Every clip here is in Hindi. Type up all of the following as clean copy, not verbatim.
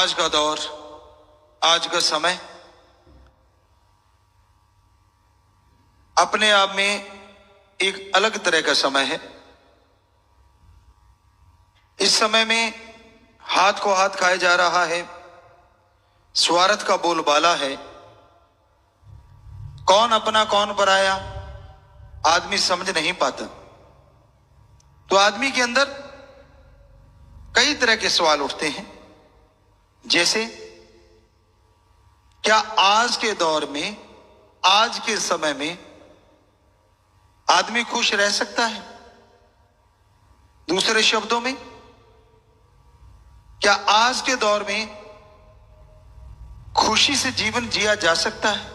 आज का दौर, आज का समय अपने आप में एक अलग तरह का समय है। इस समय में हाथ को हाथ खाया जा रहा है, स्वार्थ का बोलबाला है, कौन अपना कौन पराया आदमी समझ नहीं पाता। तो आदमी के अंदर कई तरह के सवाल उठते हैं, जैसे क्या आज के दौर में, आज के समय में आदमी खुश रह सकता है? दूसरे शब्दों में, क्या आज के दौर में खुशी से जीवन जिया जा सकता है?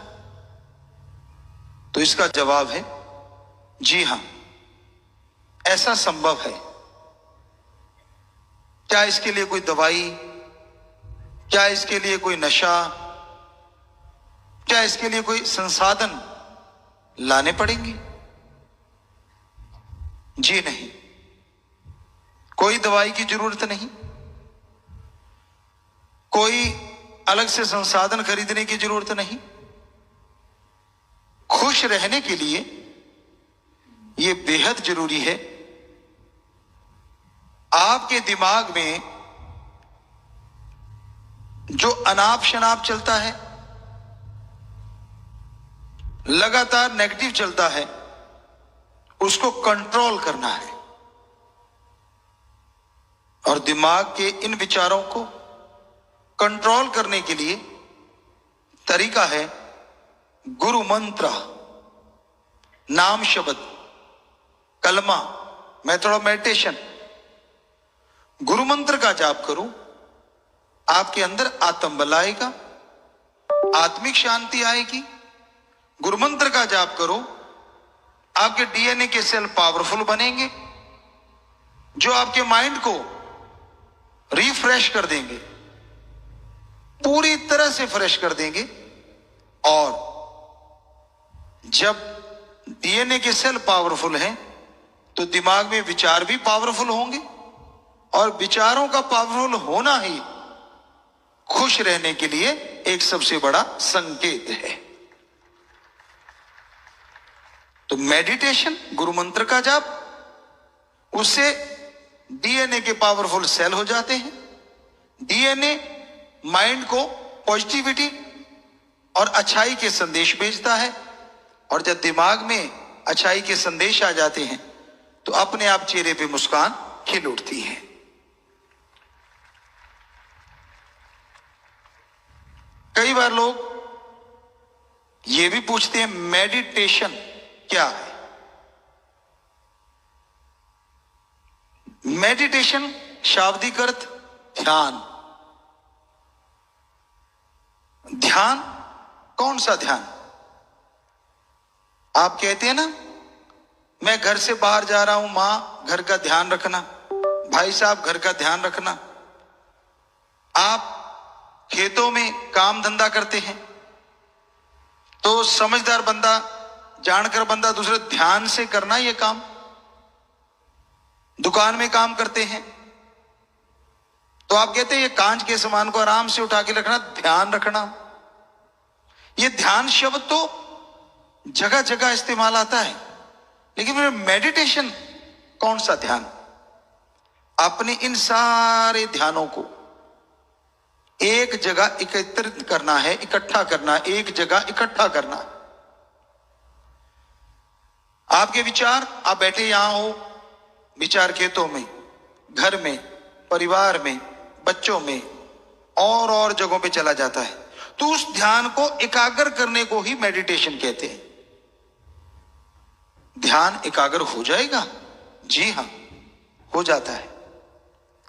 तो इसका जवाब है जी हां, ऐसा संभव है। क्या इसके लिए कोई दवाई, क्या इसके लिए कोई नशा, क्या इसके लिए कोई संसाधन लाने पड़ेंगे? जी नहीं, कोई दवाई की जरूरत नहीं, कोई अलग से संसाधन खरीदने की जरूरत नहीं। खुश रहने के लिए यह बेहद जरूरी है आपके दिमाग में जो अनाप शनाप चलता है, लगातार नेगेटिव चलता है, उसको कंट्रोल करना है। और दिमाग के इन विचारों को कंट्रोल करने के लिए तरीका है गुरु मंत्र, नाम शब्द, कलमा, मेथड ऑफ मेडिटेशन। गुरु मंत्र का जाप करो, आपके अंदर आत्म बल आएगा, आत्मिक शांति आएगी। गुरु मंत्र का जाप करो, आपके डीएनए के सेल पावरफुल बनेंगे, जो आपके माइंड को रिफ्रेश कर देंगे, पूरी तरह से फ्रेश कर देंगे। और जब डीएनए के सेल पावरफुल हैं तो दिमाग में विचार भी पावरफुल होंगे, और विचारों का पावरफुल होना ही खुश रहने के लिए एक सबसे बड़ा संकेत है। तो मेडिटेशन, गुरु मंत्र का जाप, उससे डीएनए के पावरफुल सेल हो जाते हैं। डीएनए माइंड को पॉजिटिविटी और अच्छाई के संदेश भेजता है, और जब दिमाग में अच्छाई के संदेश आ जाते हैं तो अपने आप चेहरे पे मुस्कान खिल उठती है। कई बार लोग ये भी पूछते हैं मेडिटेशन क्या है? मेडिटेशन शाब्दिक अर्थ ध्यान। ध्यान, कौन सा ध्यान? आप कहते हैं ना, मैं घर से बाहर जा रहा हूं, मां घर का ध्यान रखना, भाई साहब घर का ध्यान रखना। आप खेतों में काम धंधा करते हैं तो समझदार बंदा, जानकर बंदा दूसरे ध्यान से करना यह काम। दुकान में काम करते हैं तो आप कहते हैं ये कांच के सामान को आराम से उठा के रखना, ध्यान रखना। ये ध्यान शब्द तो जगह जगह इस्तेमाल आता है, लेकिन फिर मेडिटेशन कौन सा ध्यान? अपने इन सारे ध्यानों को एक जगह एकत्रित करना है, इकट्ठा करना, एक जगह इकट्ठा करना। आपके विचार, आप बैठे यहां हो, विचार खेतों में, घर में, परिवार में, बच्चों में और जगहों पे चला जाता है। तो उस ध्यान को एकाग्र करने को ही मेडिटेशन कहते हैं। ध्यान एकाग्र हो जाएगा? जी हां, हो जाता है।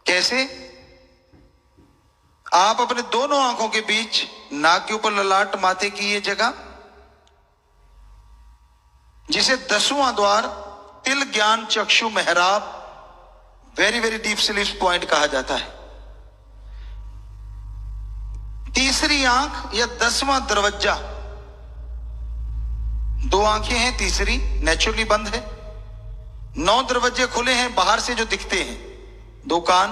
कैसे? आप अपने दोनों आंखों के बीच, नाक के ऊपर ललाट, माथे की ये जगह, जिसे 10वां द्वार, तिल ज्ञान चक्षु मेहराब, very very deep sleep point कहा जाता है। तीसरी आंख या 10वां दरवाजा, 2 आंखें हैं, तीसरी नेचुरली बंद है। 9 दरवाजे खुले हैं बाहर से जो दिखते हैं, 2 कान,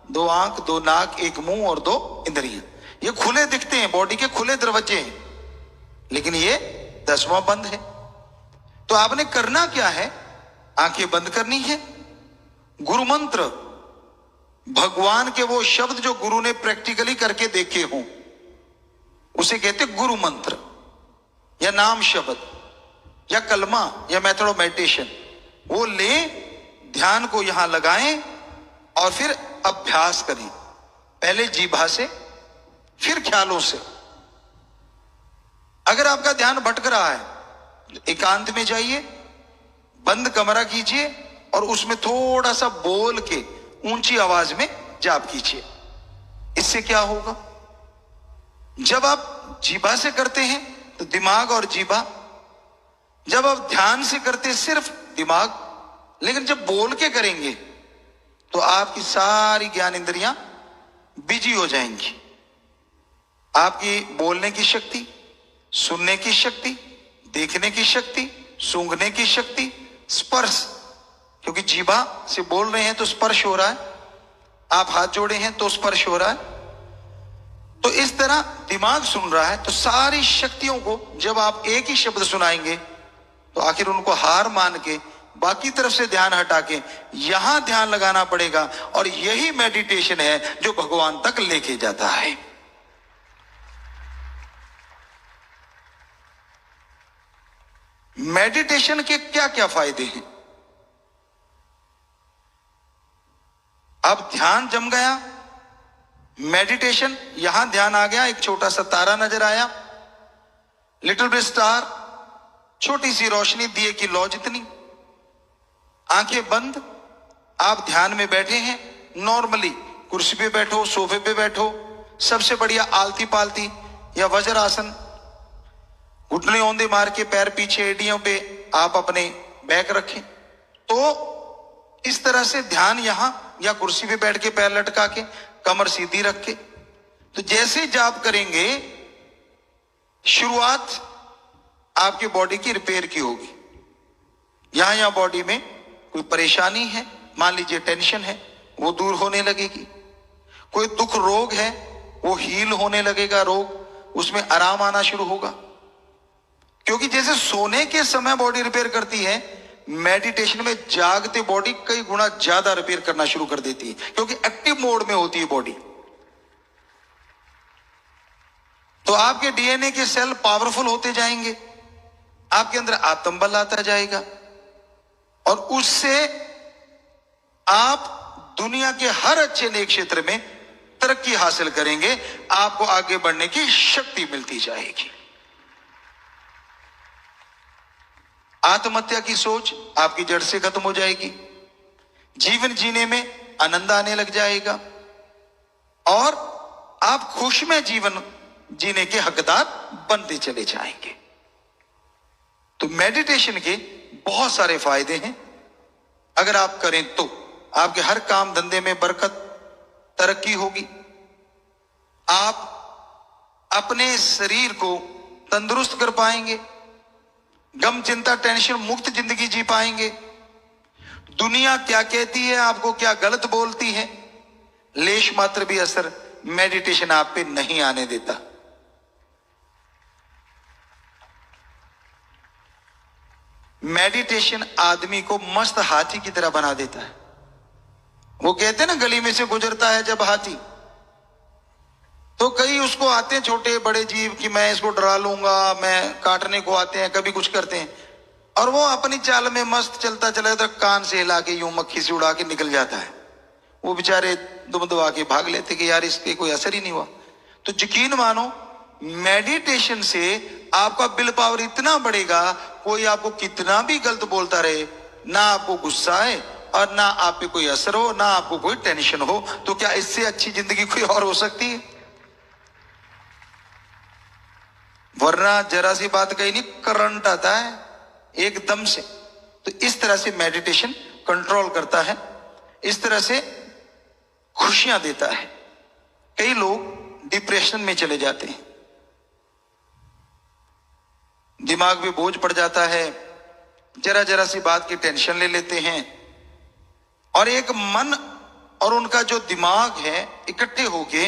दो आंख, दो नाक, एक मुंह और दो इंद्रियां। ये खुले दिखते हैं, बॉडी के खुले दरवाजे हैं, लेकिन ये 10वां बंद है। तो आपने करना क्या है? आंखें बंद करनी है। गुरु मंत्र, भगवान के वो शब्द जो गुरु ने प्रैक्टिकली करके देखे हों, उसे कहते गुरु मंत्र या नाम शब्द या कलमा या मेथड ऑफ मेडिटेशन। वो ले, ध्यान को यहां लगाएं और फिर अभ्यास करें। पहले जीभा से, फिर ख्यालों से। अगर आपका ध्यान भटक रहा है, एकांत में जाइए, बंद कमरा कीजिए और उसमें थोड़ा सा बोल के ऊंची आवाज में जाप कीजिए। इससे क्या होगा? जब आप जीभा से करते हैं तो दिमाग और जीभा, जब आप ध्यान से करते हैं सिर्फ दिमाग, लेकिन जब बोल के करेंगे तो आपकी सारी ज्ञान इंद्रियां बिजी हो जाएंगी। आपकी बोलने की शक्ति, सुनने की शक्ति, देखने की शक्ति, सूंघने की शक्ति, स्पर्श, क्योंकि जीभा से बोल रहे हैं तो स्पर्श हो रहा है, आप हाथ जोड़े हैं तो स्पर्श हो रहा है। तो इस तरह दिमाग सुन रहा है, तो सारी शक्तियों को जब आप एक ही शब्द सुनाएंगे तो आखिर उनको हार मान के बाकी तरफ से ध्यान हटा के यहां ध्यान लगाना पड़ेगा। और यही मेडिटेशन है जो भगवान तक लेके जाता है। मेडिटेशन के क्या क्या फायदे हैं? अब ध्यान जम गया, मेडिटेशन, यहां ध्यान आ गया, एक छोटा सा तारा नजर आया, लिटिल बिट स्टार, छोटी सी रोशनी दिए की लौ जितनी, आंखें बंद, आप ध्यान में बैठे हैं। नॉर्मली कुर्सी पे बैठो, सोफे पे बैठो, सबसे बढ़िया आलती पालती या वज्रासन, घुटने औंधे मार के पैर पीछे, एडियों पे आप अपने बैक रखें। तो इस तरह से ध्यान यहां, या कुर्सी पे बैठ के पैर लटका के कमर सीधी रख के, तो जैसे जाप करेंगे शुरुआत आपकी बॉडी की रिपेयर की होगी। यहां बॉडी में कोई परेशानी है, मान लीजिए टेंशन है, वो दूर होने लगेगी। कोई दुख रोग है, वो हील होने लगेगा, रोग उसमें आराम आना शुरू होगा। क्योंकि जैसे सोने के समय बॉडी रिपेयर करती है, मेडिटेशन में जागते बॉडी कई गुना ज्यादा रिपेयर करना शुरू कर देती है, क्योंकि एक्टिव मोड में होती है बॉडी। तो आपके डीएनए के सेल पावरफुल होते जाएंगे, आपके अंदर आत्मबल आता जाएगा, और उससे आप दुनिया के हर अच्छे नए क्षेत्र में तरक्की हासिल करेंगे। आपको आगे बढ़ने की शक्ति मिलती जाएगी। आत्महत्या की सोच आपकी जड़ से खत्म हो जाएगी, जीवन जीने में आनंद आने लग जाएगा, और आप खुशमय जीवन जीने के हकदार बनते चले जाएंगे। तो मेडिटेशन के बहुत सारे फायदे हैं। अगर आप करें तो आपके हर काम धंधे में बरकत, तरक्की होगी। आप अपने शरीर को तंदुरुस्त कर पाएंगे, गम चिंता टेंशन मुक्त जिंदगी जी पाएंगे। दुनिया क्या कहती है, आपको क्या गलत बोलती है, लेश मात्र भी असर मेडिटेशन आप पे नहीं आने देता। मेडिटेशन आदमी को मस्त हाथी की तरह बना देता है। वो कहते हैं ना, गली में से गुजरता है जब हाथी, तो कई उसको आते हैं छोटे बड़े जीव कि मैं इसको डरा लूंगा, मैं काटने को आते हैं, कभी कुछ करते हैं, और वो अपनी चाल में मस्त चलता चला जाता, कान से हिला के यूं मक्खी से उड़ा के निकल जाता है। वो बेचारे दुम दबा के भाग लेते कि यार इसके कोई असर ही नहीं हुआ। तो यकीन मानो, मेडिटेशन से आपका विल पावर इतना बढ़ेगा, कोई आपको कितना भी गलत बोलता रहे, ना आपको गुस्सा आए और ना आप पे कोई असर हो, ना आपको कोई टेंशन हो। तो क्या इससे अच्छी जिंदगी कोई और हो सकती है? वरना जरा सी बात कही नहीं, करंट आता है एकदम से। तो इस तरह से मेडिटेशन कंट्रोल करता है, इस तरह से खुशियां देता है। कई लोग डिप्रेशन में चले जाते हैं, दिमाग में बोझ पड़ जाता है, जरा जरा सी बात की टेंशन ले लेते हैं, और एक मन और उनका जो दिमाग है इकट्ठे होके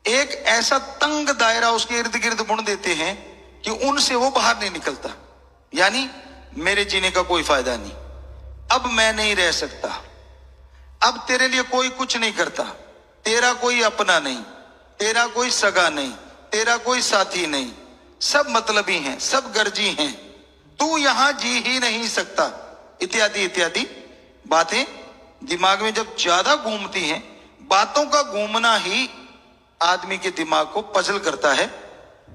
एक ऐसा तंग दायरा उसके इर्द गिर्द बुन देते हैं कि उनसे वो बाहर नहीं निकलता। यानी मेरे जीने का कोई फायदा नहीं, अब मैं नहीं रह सकता, अब तेरे लिए कोई कुछ नहीं करता, तेरा कोई अपना नहीं, तेरा कोई सगा नहीं, तेरा कोई साथी नहीं, सब मतलबी हैं, सब गर्जी हैं, तू यहां जी ही नहीं सकता, इत्यादि इत्यादि बातें दिमाग में जब ज्यादा घूमती हैं, बातों का घूमना ही आदमी के दिमाग को पजल करता है।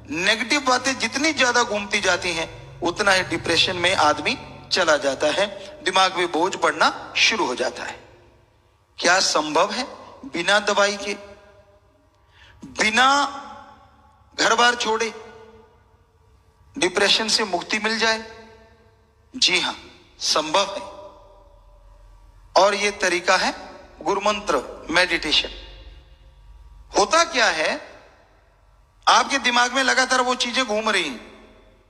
नेगेटिव बातें जितनी ज्यादा घूमती जाती हैं उतना ही डिप्रेशन में आदमी चला जाता है, दिमाग में बोझ पड़ना शुरू हो जाता है। क्या संभव है बिना दवाई के, बिना घर बार छोड़े डिप्रेशन से मुक्ति मिल जाए? जी हां, संभव है। और यह तरीका है गुरुमंत्र मेडिटेशन। होता क्या है, आपके दिमाग में लगातार वो चीजें घूम रही हैं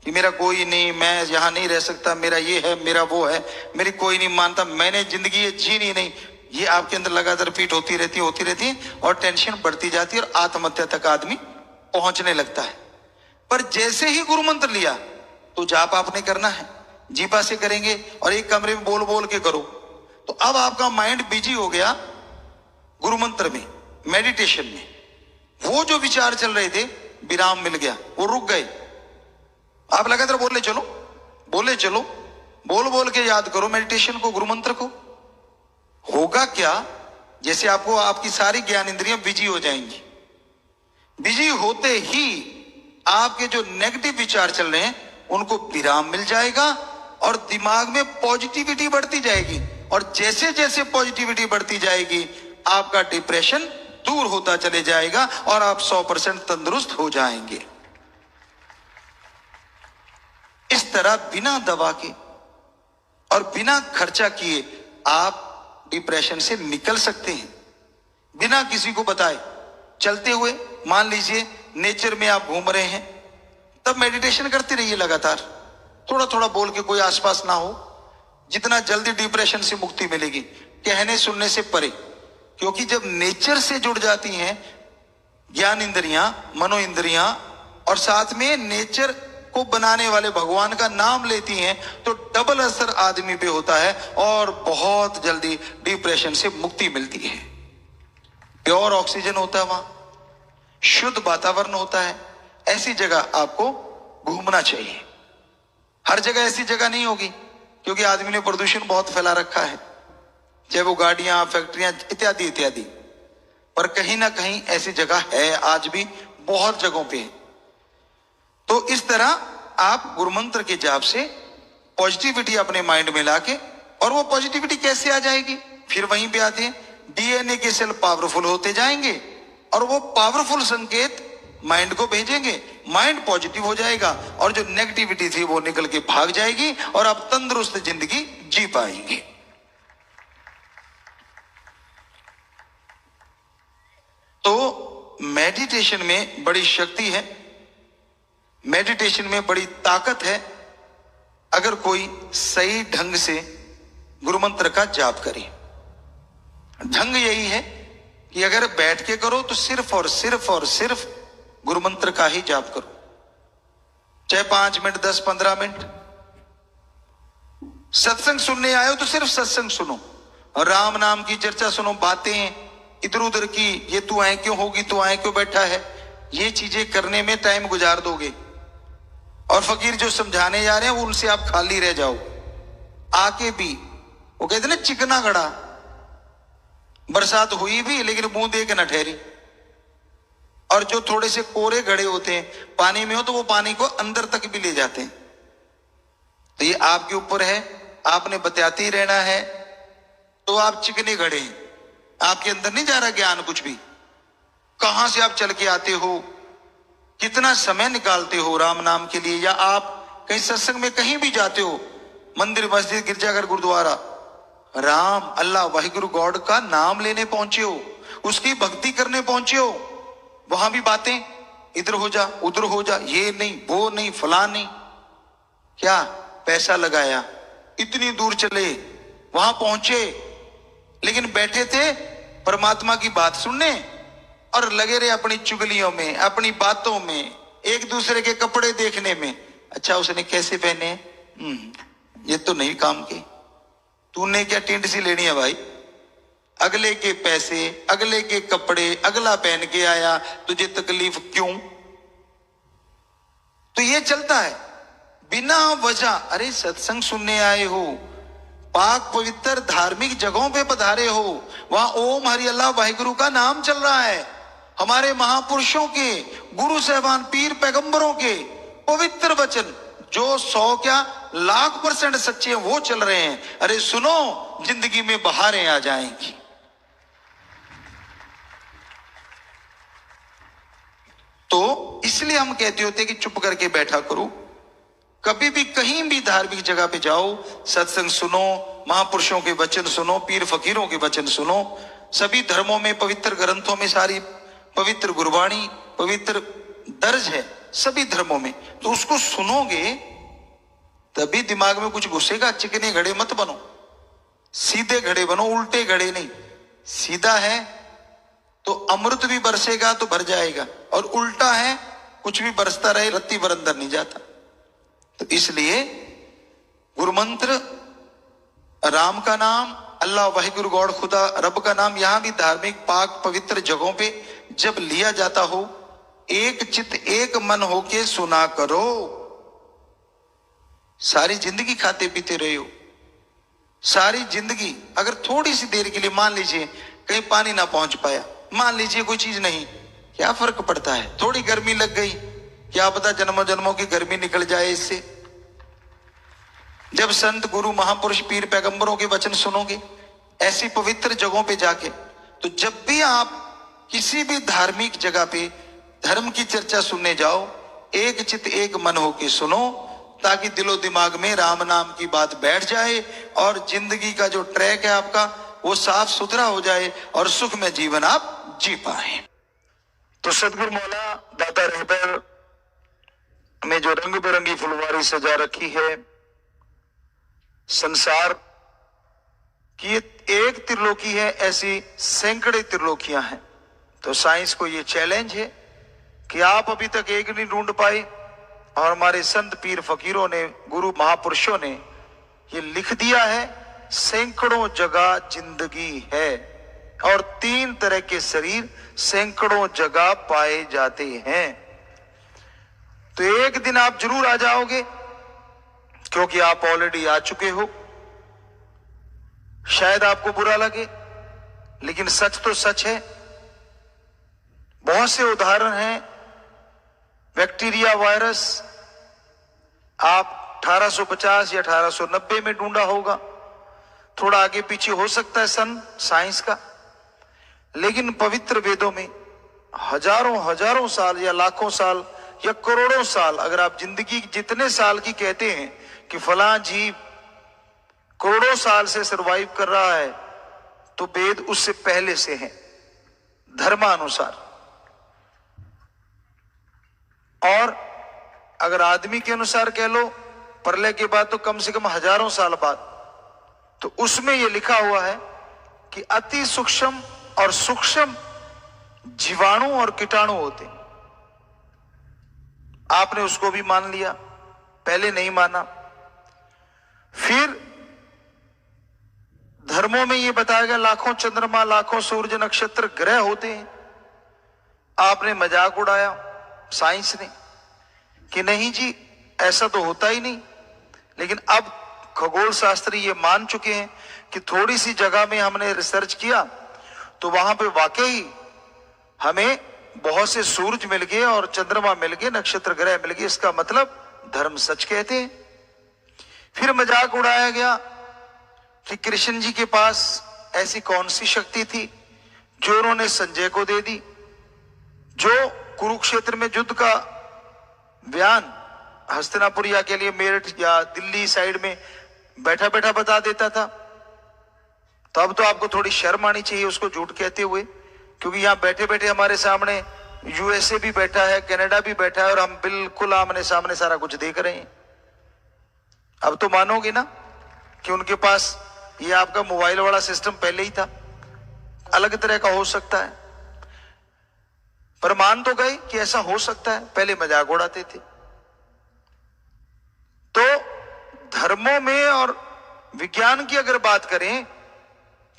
कि मेरा कोई नहीं, मैं यहां नहीं रह सकता, मेरा ये है, मेरा वो है, मेरी कोई नहीं मानता, मैंने जिंदगी ये जीनी नहीं, ये आपके अंदर लगातार रिपीट होती रहती है और टेंशन बढ़ती जाती है और आत्महत्या तक आदमी पहुंचने लगता है। पर जैसे ही गुरु मंत्र लिया तो जाप आपने करना है, जीपा से करेंगे और एक कमरे में बोल बोल के करो, तो अब आपका माइंड बिजी हो गया गुरु मंत्र में, मेडिटेशन में। वो जो विचार चल रहे थे विराम मिल गया, वो रुक गए। आप लगातार बोले चलो, बोल बोल के याद करो मेडिटेशन को, गुरु मंत्र को। होगा क्या, जैसे आपको आपकी सारी ज्ञान इंद्रियां बिजी हो जाएंगी। बिजी होते ही आपके जो नेगेटिव विचार चल रहे हैं उनको विराम मिल जाएगा और दिमाग में पॉजिटिविटी बढ़ती जाएगी। और जैसे जैसे पॉजिटिविटी बढ़ती जाएगी आपका डिप्रेशन दूर होता चले जाएगा और आप 100% तंदुरुस्त हो जाएंगे। इस तरह बिना दवा के और बिना खर्चा किए आप डिप्रेशन से निकल सकते हैं, बिना किसी को बताए, चलते हुए। मान लीजिए नेचर में आप घूम रहे हैं, तब मेडिटेशन करते रहिए लगातार, थोड़ा थोड़ा बोल के, कोई आसपास ना हो। जितना जल्दी डिप्रेशन से मुक्ति मिलेगी, कहने सुनने से परे। क्योंकि जब नेचर से जुड़ जाती हैं ज्ञान इंद्रियां, मनो इंद्रियां, और साथ में नेचर को बनाने वाले भगवान का नाम लेती हैं, तो डबल असर आदमी पे होता है और बहुत जल्दी डिप्रेशन से मुक्ति मिलती है। प्योर ऑक्सीजन होता है वहां, शुद्ध वातावरण होता है। ऐसी जगह आपको घूमना चाहिए। हर जगह ऐसी जगह नहीं होगी, क्योंकि आदमी ने प्रदूषण बहुत फैला रखा है, चाहे वो गाड़ियां, फैक्ट्रियां इत्यादि इत्यादि। पर कहीं ना कहीं ऐसी जगह है, आज भी बहुत जगहों पे है। तो इस तरह आप गुरुमंत्र के जाप से पॉजिटिविटी अपने माइंड में लाके, और वो पॉजिटिविटी कैसे आ जाएगी, फिर वहीं पे आते हैं, डीएनए के सेल पावरफुल होते जाएंगे और वो पावरफुल संकेत माइंड को भेजेंगे, माइंड पॉजिटिव हो जाएगा और जो नेगेटिविटी थी वो निकल के भाग जाएगी और आप तंदुरुस्त जिंदगी जी पाएंगे। तो मेडिटेशन में बड़ी शक्ति है, मेडिटेशन में बड़ी ताकत है, अगर कोई सही ढंग से गुरुमंत्र का जाप करे। ढंग यही है कि अगर बैठ के करो तो सिर्फ और सिर्फ गुरुमंत्र का ही जाप करो, चाहे 5 मिनट, 10, 15 मिनट। सत्संग सुनने आए हो तो सिर्फ सत्संग सुनो, और राम नाम की चर्चा सुनो, बातें इधर उधर की, ये तू आए क्यों होगी, तू आए क्यों बैठा है, ये चीजें करने में टाइम गुजार दोगे और फकीर जो समझाने जा रहे हैं उनसे आप खाली रह जाओ। आके भी वो कहते ना, चिकना घड़ा, बरसात हुई भी लेकिन बूंद एक न ठहरी। और जो थोड़े से कोरे घड़े होते हैं, पानी में हो तो वो पानी को अंदर तक भी ले जाते हैं। तो ये आपके ऊपर है, आपने बताते ही रहना है। तो आप चिकने घड़े हैं, आपके अंदर नहीं जा रहा ज्ञान कुछ भी। कहां से आप चल के आते हो, कितना समय निकालते हो राम नाम के लिए, या आप कहीं सत्संग में कहीं भी जाते हो, मंदिर, मस्जिद, गिरजाघर, गुरुद्वारा, राम, अल्लाह, वाहिगुरु गॉड का नाम लेने पहुंचे हो, उसकी भक्ति करने पहुंचे हो, वहां भी बातें इधर हो जा, उधर हो जा, ये नहीं, वो नहीं, फलां नहीं। क्या पैसा लगाया, इतनी दूर चले, वहां पहुंचे, लेकिन बैठे थे परमात्मा की बात सुनने और लगे रहे अपनी चुगलियों में, अपनी बातों में, एक दूसरे के कपड़े देखने में। अच्छा उसने कैसे पहने, ये तो नहीं काम के। तूने क्या टिंड सी लेनी है भाई? अगले के पैसे, अगले के कपड़े अगला पहन के आया, तुझे तकलीफ क्यों? तो ये चलता है बिना वजह। अरे सत्संग सुनने आए हो, पाक पवित्र धार्मिक जगहों पे पधारे हो, वहां ओम हरि अल्लाह वाहिगुरु का नाम चल रहा है, हमारे महापुरुषों के, गुरु साहबान, पीर पैगंबरों के पवित्र वचन जो 100 क्या लाख % सच्चे हैं वो चल रहे हैं। अरे सुनो, जिंदगी में बहारें आ जाएंगी। तो इसलिए हम कहते होते कि चुप करके बैठा करो। कभी भी कहीं भी धार्मिक जगह पे जाओ, सत्संग सुनो, महापुरुषों के वचन सुनो, पीर फकीरों के वचन सुनो। सभी धर्मों में, पवित्र ग्रंथों में सारी पवित्र गुरबाणी, पवित्र दर्ज है सभी धर्मों में। तो उसको सुनोगे तभी दिमाग में कुछ घुसेगा। चिकने घड़े मत बनो, सीधे घड़े बनो, उल्टे घड़े नहीं। सीधा है तो अमृत भी बरसेगा तो भर जाएगा, और उल्टा है कुछ भी बरसता रहे रत्ती भर अंदर नहीं जाता। तो इसलिए गुरु मंत्र, राम का नाम, अल्लाह वाहिगुरु गॉड खुदा रब का नाम, यहां भी धार्मिक पाक पवित्र जगहों पे जब लिया जाता हो, एक चित्त एक मन होके सुना करो। सारी जिंदगी खाते पीते रहे हो, सारी जिंदगी अगर थोड़ी सी देर के लिए मान लीजिए कहीं पानी ना पहुंच पाया, मान लीजिए कोई चीज नहीं, क्या फर्क पड़ता है? थोड़ी गर्मी लग गई, क्या पता जन्मों जन्मों की गर्मी निकल जाए इससे। जब संत गुरु महापुरुष पीर पैगंबरों के वचन सुनोगे ऐसी पवित्र जगहों पे जाके, तो जब भी आप किसी भी धार्मिक जगह पे धर्म की चर्चा सुनने जाओ, एक चित्त एक मन होके सुनो, ताकि दिलो दिमाग में राम नाम की बात बैठ जाए और जिंदगी का जो ट्रैक है आपका वो साफ सुथरा हो जाए और सुख में जीवन आप जी पाए। तो सदगुरु मौला दाता रहबर में जो रंग बिरंगी फुलवारी सजा रखी है, संसार की एक त्रिलोकी है, ऐसी सैकड़े त्रिलोकियां हैं। तो साइंस को ये चैलेंज है कि आप अभी तक एक नहीं ढूंढ पाए, और हमारे संत पीर फकीरों ने, गुरु महापुरुषों ने ये लिख दिया है, सैकड़ों जगह जिंदगी है और 3 तरह के शरीर सैकड़ों जगह पाए जाते हैं। तो एक दिन आप जरूर आ जाओगे, क्योंकि आप ऑलरेडी आ चुके हो। शायद आपको बुरा लगे, लेकिन सच तो सच है। बहुत से उदाहरण हैं। बैक्टीरिया, वायरस आप 1850 या 1890 में ढूंढा होगा, थोड़ा आगे पीछे हो सकता है सन साइंस का, लेकिन पवित्र वेदों में हजारों साल या लाखों साल या करोड़ों साल, अगर आप जिंदगी जितने साल की कहते हैं कि फलां जीव करोड़ों साल से सरवाइव कर रहा है, तो वेद उससे पहले से हैं धर्मानुसार। और अगर आदमी के अनुसार कह लो, प्रलय के बाद तो कम से कम हजारों साल बाद। तो उसमें यह लिखा हुआ है कि अति सूक्ष्म और सूक्ष्म जीवाणु और कीटाणु होते। आपने उसको भी मान लिया, पहले नहीं माना। फिर धर्मों में यह बताया गया लाखों चंद्रमा, लाखों सूर्य, नक्षत्र, ग्रह होते हैं। आपने मजाक उड़ाया साइंस ने कि नहीं जी ऐसा तो होता ही नहीं। लेकिन अब खगोल शास्त्री ये मान चुके हैं कि थोड़ी सी जगह में हमने रिसर्च किया तो वहां पे वाकई हमें बहुत से सूरज मिल गए और चंद्रमा मिल गए, नक्षत्र ग्रह मिल गए। इसका मतलब धर्म सच कहते हैं। फिर मजाक उड़ाया गया कि कृष्ण जी के पास ऐसी कौन सी शक्ति थी जो उन्होंने संजय को दे दी, जो कुरुक्षेत्र में युद्ध का बयान हस्तिनापुरिया के लिए मेरठ या दिल्ली साइड में बैठा बैठा बता देता था। तो अब तो आपको थोड़ी शर्म आनी चाहिए उसको झूठ कहते हुए, क्योंकि यहां बैठे बैठे हमारे सामने यूएसए भी बैठा है, कनाडा भी बैठा है, और हम बिल्कुल आमने सामने सारा कुछ देख रहे हैं। अब तो मानोगे ना कि उनके पास ये आपका मोबाइल वाला सिस्टम पहले ही था। अलग तरह का हो सकता है, पर मान तो गए कि ऐसा हो सकता है। पहले मजाक उड़ाते थे। तो धर्मों में और विज्ञान की अगर बात करें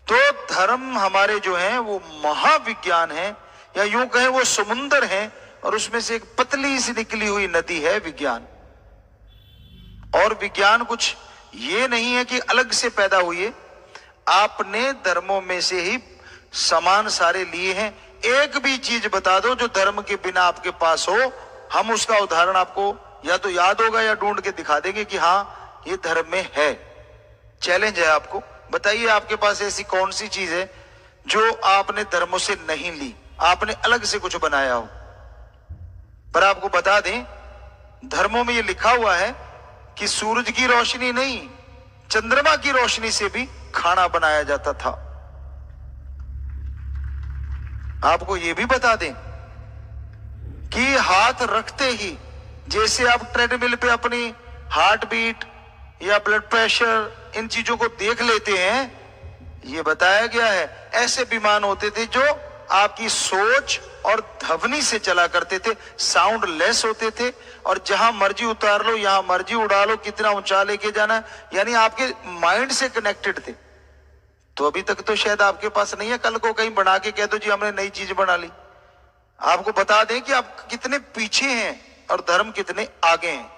तो धर्म हमारे जो हैं वो महाविज्ञान है, या यूं कहें वो समुंदर है, और उसमें से एक पतली सी निकली हुई नदी है विज्ञान। और विज्ञान कुछ ये नहीं है कि अलग से पैदा हुई है, आपने धर्मों में से ही समान सारे लिए हैं। एक भी चीज बता दो जो धर्म के बिना आपके पास हो, हम उसका उदाहरण आपको या तो याद होगा या ढूंढ के दिखा देंगे कि हाँ ये धर्म में है। चैलेंज है आपको, बताइए आपके पास ऐसी कौन सी चीज है जो आपने धर्मों से नहीं ली, आपने अलग से कुछ बनाया हो। पर आपको बता दें, धर्मों में ये लिखा हुआ है कि सूरज की रोशनी नहीं, चंद्रमा की रोशनी से भी खाना बनाया जाता था। आपको यह भी बता दें कि हाथ रखते ही जैसे आप ट्रेडमिल पे अपनी हार्ट बीट या ब्लड प्रेशर इन चीजों को देख लेते हैं, यह बताया गया है ऐसे विमान होते थे जो आपकी सोच और ध्वनि से चला करते थे, साउंड लेस होते थे, और जहां मर्जी उतार लो, यहां मर्जी उड़ा लो, कितना ऊंचा लेके जाना है, यानी आपके माइंड से कनेक्टेड थे। तो अभी तक तो शायद आपके पास नहीं है, कल को कहीं बना के कह दो जी हमने नई चीज बना ली। आपको बता दें कि आप कितने पीछे हैं और धर्म कितने आगे हैं।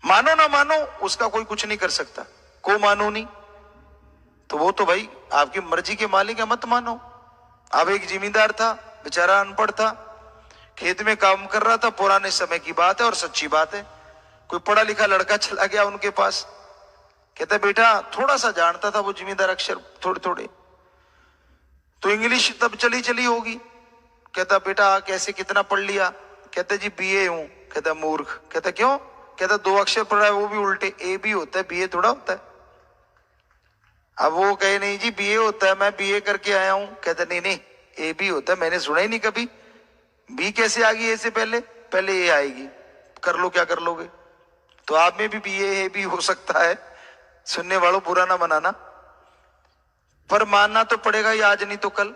मानो ना मानो उसका कोई कुछ नहीं कर सकता, को मानो नहीं तो वो तो भाई आपकी मर्जी के मालिक है, मत मानो। अब एक जिम्मेदार था, बेचारा अनपढ़ था, खेत में काम कर रहा था, पुराने समय की बात है और सच्ची बात है। कोई पढ़ा लिखा लड़का चला गया उनके पास, कहता बेटा थोड़ा सा जानता था वो जिम्मेदार अक्षर थोड़े थोड़े, तो इंग्लिश तब चली चली होगी। कहता बेटा कैसे कितना पढ़ लिया? कहता जी बीए हूं। कहता मूर्ख। कहता क्यों? कहता 2 अक्षर पढ़ा है वो भी उल्टे, ए बी होता है, बीए थोड़ा होता है। अब वो कहे नहीं जी बीए होता है, मैं बीए करके आया हूं। कहता नहीं नहीं ए बी होता है, मैंने सुना ही नहीं कभी, बी कैसे आ गई ए से पहले? पहले ए आएगी, कर लो क्या कर लोगे। तो आप में भी बीए ए बी हो सकता है, सुनने वालों बुरा ना बनाना, पर मानना तो पड़ेगा ही, आज नहीं तो कल।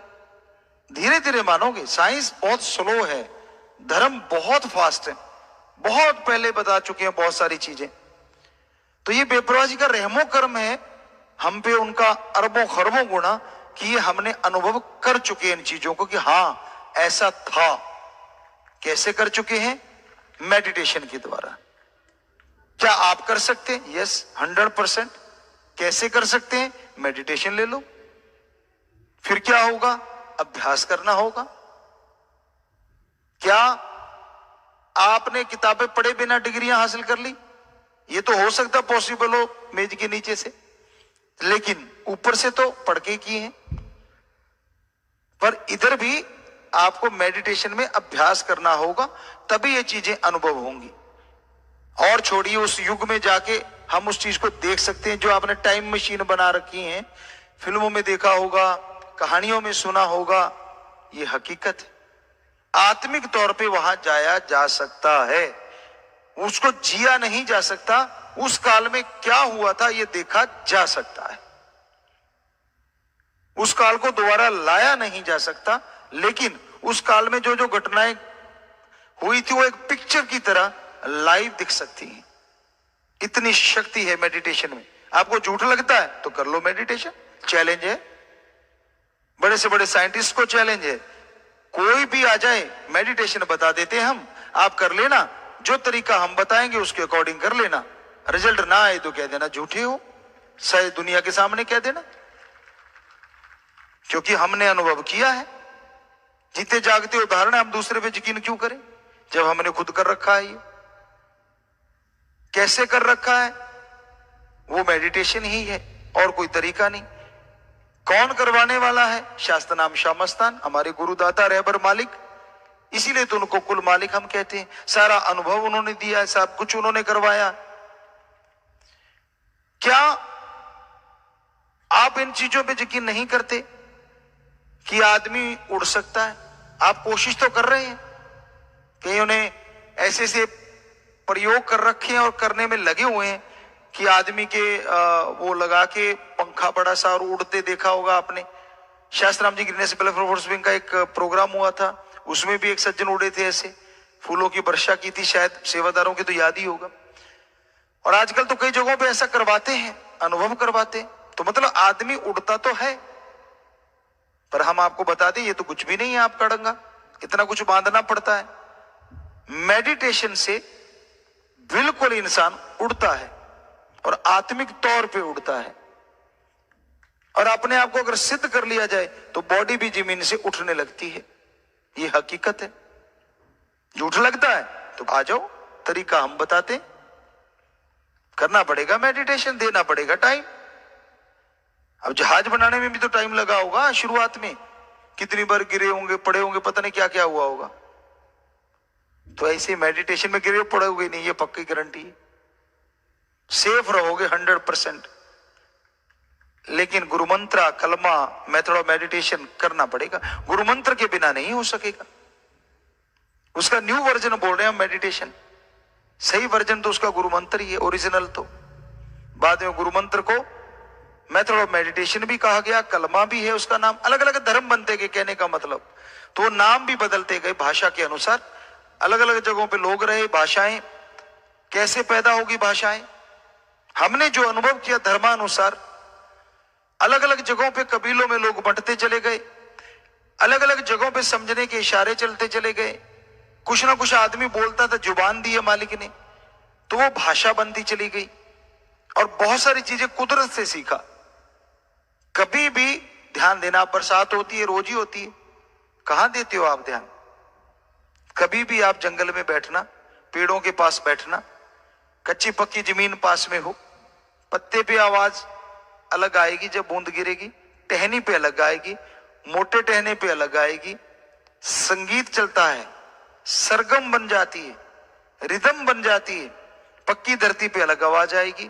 धीरे धीरे मानोगे। साइंस बहुत स्लो है, धर्म बहुत फास्ट है, बहुत पहले बता चुके हैं बहुत सारी चीजें। तो ये बेपरवाही का रहमो कर्म है हम पे उनका अरबों खरबों गुना, कि ये हमने अनुभव कर चुके हैं इन चीजों को कि हाँ ऐसा था। कैसे कर चुके हैं? मेडिटेशन के द्वारा। क्या आप कर सकते हैं? यस 100%। कैसे कर सकते हैं? मेडिटेशन ले लो। फिर क्या होगा? अभ्यास करना होगा। क्या आपने किताबें पढ़े बिना डिग्रियां हासिल कर ली? ये तो हो सकता पॉसिबल हो मेज के नीचे से, लेकिन ऊपर से तो पढ़ के किए हैं। पर इधर भी आपको मेडिटेशन में अभ्यास करना होगा, तभी ये चीजें अनुभव होंगी। और छोड़िए उस युग में जाके हम उस चीज को देख सकते हैं जो आपने टाइम मशीन बना रखी है, फिल्मों में देखा होगा, कहानियों में सुना होगा। ये हकीकत है, आत्मिक तौर पे वहां जाया जा सकता है, उसको जिया नहीं जा सकता। उस काल में क्या हुआ था ये देखा जा सकता है, उस काल को दोबारा लाया नहीं जा सकता, लेकिन उस काल में जो जो घटनाएं हुई थी वो एक पिक्चर की तरह लाइव दिख सकती है। इतनी शक्ति है मेडिटेशन में। आपको झूठ लगता है तो कर लो मेडिटेशन, चैलेंज है। बड़े से बड़े साइंटिस्ट को चैलेंज है, कोई भी आ जाए मेडिटेशन बता देते हैं हम, आप कर लेना, जो तरीका हम बताएंगे उसके अकॉर्डिंग कर लेना, रिजल्ट ना आए तो कह देना झूठे हो, सही दुनिया के सामने कह देना, क्योंकि हमने अनुभव किया है। जीते जागते उदाहरण है, हम दूसरे पे यकीन क्यों करें जब हमने खुद कर रखा है। ये कैसे कर रखा है? वो मेडिटेशन ही है और कोई तरीका नहीं। कौन करवाने वाला है? शास्त्र नाम शाह मस्तान, हमारे गुरुदाता रहबर मालिक, इसीलिए तो उनको कुल मालिक हम कहते हैं। सारा अनुभव उन्होंने दिया है, सब कुछ उन्होंने करवाया। क्या आप इन चीजों पे यकीन नहीं करते कि आदमी उड़ सकता है? आप कोशिश तो कर रहे हैं, कई उन्हें ऐसे से प्रयोग कर रखे हैं और करने में लगे हुए हैं कि आदमी के वो लगा के पंखा बड़ा सा और उड़ते देखा होगा आपने, शास्त्राम जी गिरने से पहले फोर्स विंग का एक प्रोग्राम हुआ था, उसमें भी एक सज्जन उड़े थे, ऐसे फूलों की वर्षा की थी, शायद सेवादारों की तो याद ही होगा। और आजकल तो कई जगहों पे ऐसा करवाते हैं, अनुभव करवाते हैं। तो मतलब आदमी उड़ता तो है, पर हम आपको बता दें ये तो कुछ भी नहीं है आपका डंगा, इतना कुछ बांधना पड़ता है। मेडिटेशन से बिल्कुल इंसान उड़ता है और आत्मिक तौर पे उड़ता है। और अपने आप को अगर सिद्ध कर लिया जाए तो बॉडी भी जमीन से उठने लगती है, ये हकीकत है। झूठ लगता है तो आ जाओ, तरीका हम बताते। करना पड़ेगा मेडिटेशन, देना पड़ेगा टाइम। अब जहाज बनाने में भी तो टाइम लगा होगा, शुरुआत में कितनी बार गिरे होंगे, पड़े होंगे, पता नहीं क्या क्या हुआ होगा। तो ऐसे मेडिटेशन में गिरे पड़ोगे नहीं, ये पक्की गारंटी है, सेफ रहोगे 100%। लेकिन गुरु मंत्र, कलमा, मेथड ऑफ मेडिटेशन करना पड़ेगा। गुरु मंत्र के बिना नहीं हो सकेगा। उसका न्यू वर्जन बोल रहे हैं हम मेडिटेशन, सही वर्जन तो उसका गुरु मंत्र ही है, ओरिजिनल तो। बाद में गुरु मंत्र को मेथड ऑफ मेडिटेशन भी कहा गया, कलमा भी है उसका नाम। अलग अलग धर्म बनते गए, कहने का मतलब तो नाम भी बदलते गए भाषा के अनुसार। अलग अलग जगहों पे लोग रहे, भाषाएं कैसे पैदा होगी, भाषाएं हमने जो अनुभव किया धर्मानुसार। अलग अलग जगहों पे कबीलों में लोग बंटते चले गए, अलग अलग जगहों पे समझने के इशारे चलते चले गए। कुछ ना कुछ आदमी बोलता था, जुबान दी है मालिक ने, तो वो भाषा बनती चली गई। और बहुत सारी चीजें कुदरत से सीखा। कभी भी ध्यान देना, बरसात होती है, रोज ही होती है, कहां देते हो आप ध्यान? कभी भी आप जंगल में बैठना, पेड़ों के पास बैठना, कच्ची पक्की जमीन पास में हो, पत्ते पे आवाज अलग आएगी जब बूंद गिरेगी, टहनी पे अलग आएगी, मोटे टहने पे अलग आएगी। संगीत चलता है, सरगम बन जाती है, रिदम बन जाती है। पक्की धरती पे अलग आवाज आएगी,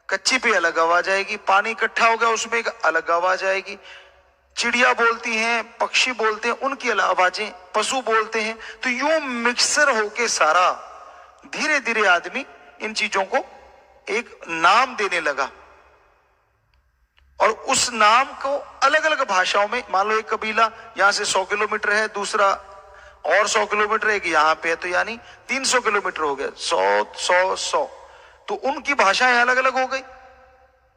कच्ची पे अलग आवाज आएगी, पानी इकट्ठा हो गया उसमें एक अलग आवाज आएगी। चिड़िया बोलती हैं, पक्षी बोलते हैं, उनकी अलग आवाजें, पशु बोलते हैं। तो यूं मिक्सर होके सारा धीरे धीरे आदमी इन चीजों को एक नाम देने लगा। और उस नाम को अलग अलग भाषाओं में, मान लो एक कबीला यहां से 100 किलोमीटर है, दूसरा और 100 किलोमीटर है, यहां पे है, तो यानी 300 किलोमीटर हो गया, 100 तो उनकी भाषाएं अलग अलग हो गई।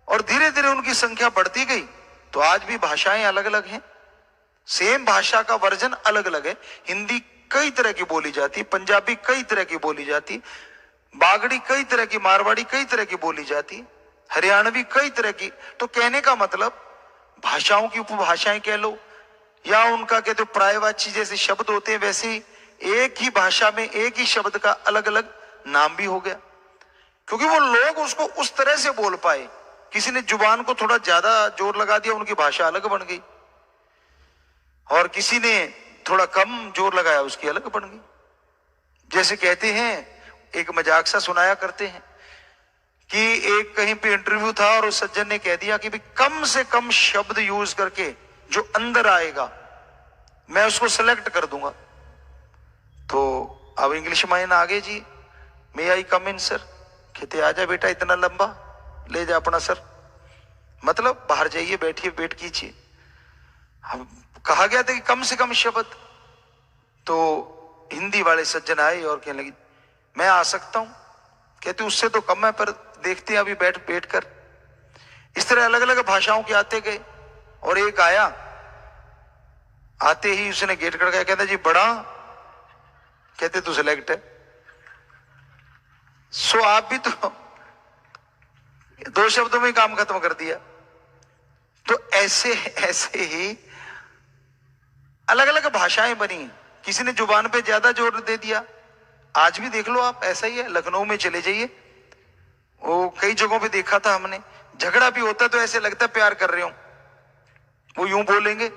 और धीरे धीरे उनकी संख्या बढ़ती गई, तो आज भी भाषाएं अलग अलग हैं। सेम भाषा का वर्जन अलग अलग है। हिंदी कई तरह की बोली जाती, पंजाबी कई तरह की बोली जाती, बागड़ी कई तरह की, मारवाड़ी कई तरह की बोली जाती, हरियाणवी कई तरह की। तो कहने का मतलब भाषाओं की उपभाषाएं कह लो, या उनका कहते प्रायवाची जैसे शब्द होते हैं, वैसे ही एक ही भाषा में एक ही शब्द का अलग अलग नाम भी हो गया, क्योंकि वो लोग उसको उस तरह से बोल पाए। किसी ने जुबान को थोड़ा ज्यादा जोर लगा दिया, उनकी भाषा अलग बन गई, और किसी ने थोड़ा कम जोर लगाया, उसकी अलग बन गई। जैसे कहते हैं, एक मजाक सा सुनाया करते हैं कि एक कहीं पे इंटरव्यू था और उस सज्जन ने कह दिया कि भाई कम से कम शब्द यूज करके जो अंदर आएगा मैं उसको सेलेक्ट कर दूंगा। तो अब इंग्लिश माइन आ गए जी, मे आई कम इन सर? कहते आजा बेटा, इतना लंबा ले जा अपना सर, मतलब बाहर जाइए, बैठिए, वेट कीजिए। हम कहा गया था कि कम से कम शब्द। तो हिंदी वाले सज्जन आए और कहने लगे मैं आ सकता हूं। कहते उससे तो कम है, पर देखते हैं अभी बैठ कर। इस तरह अलग अलग भाषाओं के आते गए, और एक आया, आते ही उसने गेट खड़काया, कहता जी बड़ा, कहते तू सिलेक्ट है। सो आप भी तो 2 शब्दों में काम खत्म कर दिया। तो ऐसे ऐसे ही अलग अलग भाषाएं बनी, किसी ने जुबान पे ज्यादा जोर दे दिया। आज भी देख लो आप, ऐसा ही है। लखनऊ में चले जाइए, वो कई जगहों पे देखा था हमने, झगड़ा भी होता तो ऐसे लगता है प्यार कर रहे हो, वो यूं बोलेंगे,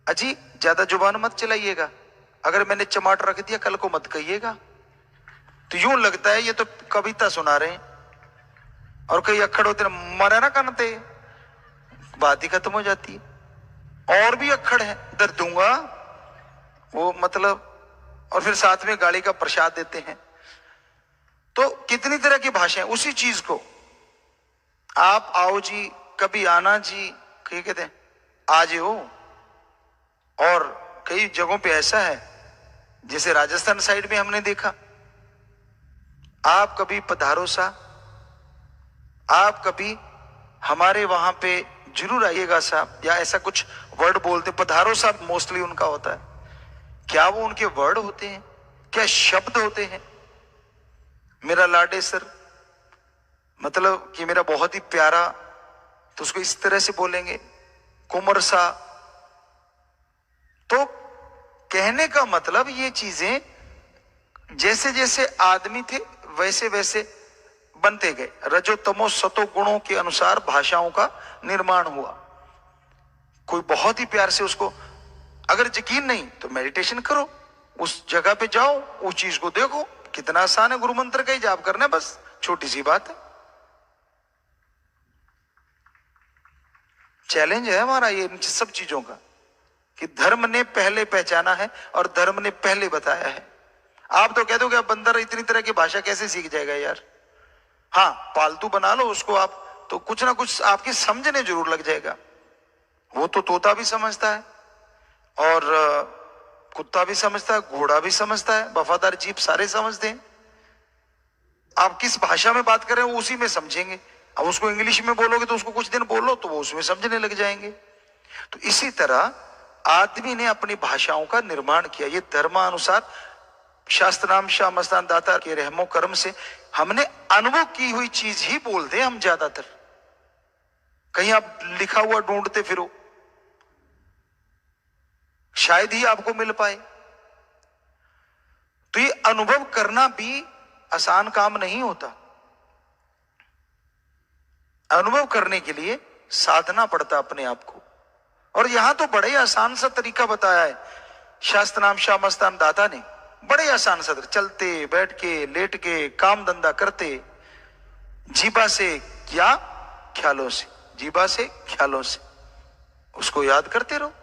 अजी ज्यादा जुबान मत चलाइएगा, अगर मैंने चमाट रख दिया कल को मत कहिएगा। तो यूं लगता है ये तो कविता सुना रहे हैं। और कई अक्खड़ होते हैं, मरा ना कानते, बात ही खत्म हो जाती है। और भी अक्खड़ है, दर दूंगा, वो मतलब, और फिर साथ में गाड़ी का प्रसाद देते हैं। तो कितनी तरह की भाषाएं। उसी चीज को आप आओ जी, कभी आना जी, क्या कहते हैं, आज हो। और कई जगहों पे ऐसा है, जैसे राजस्थान साइड में हमने देखा, आप कभी पधारो सा, आप कभी हमारे वहां पे जरूर आइएगा साहब, या ऐसा कुछ वर्ड बोलते, पधारो साहब मोस्टली उनका होता है। क्या वो उनके वर्ड होते हैं? क्या शब्द होते हैं? मेरा लाडे सर, मतलब कि मेरा बहुत ही प्यारा, तो उसको इस तरह से बोलेंगे, कुमर सा। तो कहने का मतलब ये चीजें जैसे जैसे आदमी थे वैसे वैसे बनते गए। रजो तमो सतो गुणों के अनुसार भाषाओं का निर्माण हुआ। कोई बहुत ही प्यार से उसको, अगर यकीन नहीं तो मेडिटेशन करो, उस जगह पे जाओ, उस चीज को देखो, कितना आसान है। गुरु मंत्र का ही जाप करना है, बस छोटी सी बात है। चैलेंज है हमारा ये इन सब चीजों का, कि धर्म ने पहले पहचाना है और धर्म ने पहले बताया है। आप तो कह दोगे अब बंदर इतनी तरह की भाषा कैसे सीख जाएगा यार। हाँ, पालतू बना लो उसको आप, तो कुछ ना कुछ आपके समझने जरूर लग जाएगा। वो तो तोता भी समझता है, और कुत्ता भी समझता है, घोड़ा भी समझता है, वफादार जीव सारे समझते हैं। आप किस भाषा में बात कर रहे हो उसी में समझेंगे। अब उसको इंग्लिश में बोलोगे तो उसको कुछ दिन बोलो तो वो उसमें समझने लग जाएंगे। तो इसी तरह आदमी ने अपनी भाषाओं का निर्माण किया। ये धर्मानुसार शास्त्रनाम शाह मस्तान दाता के रहमो कर्म से हमने अनुभव की हुई चीज ही बोलते हैं हम ज्यादातर। कहीं आप लिखा हुआ ढूंढते फिरो, शायद ही आपको मिल पाए। तो ये अनुभव करना भी आसान काम नहीं होता। अनुभव करने के लिए साधना पड़ता अपने आप को। और यहां तो बड़े आसान सा तरीका बताया है शास्त्र नाम शाह मस्तान दाता ने। बड़े आसान सा, चलते बैठ के लेट के काम धंधा करते, जीबा से या ख्यालों से, जीबा से ख्यालों से उसको याद करते रहो।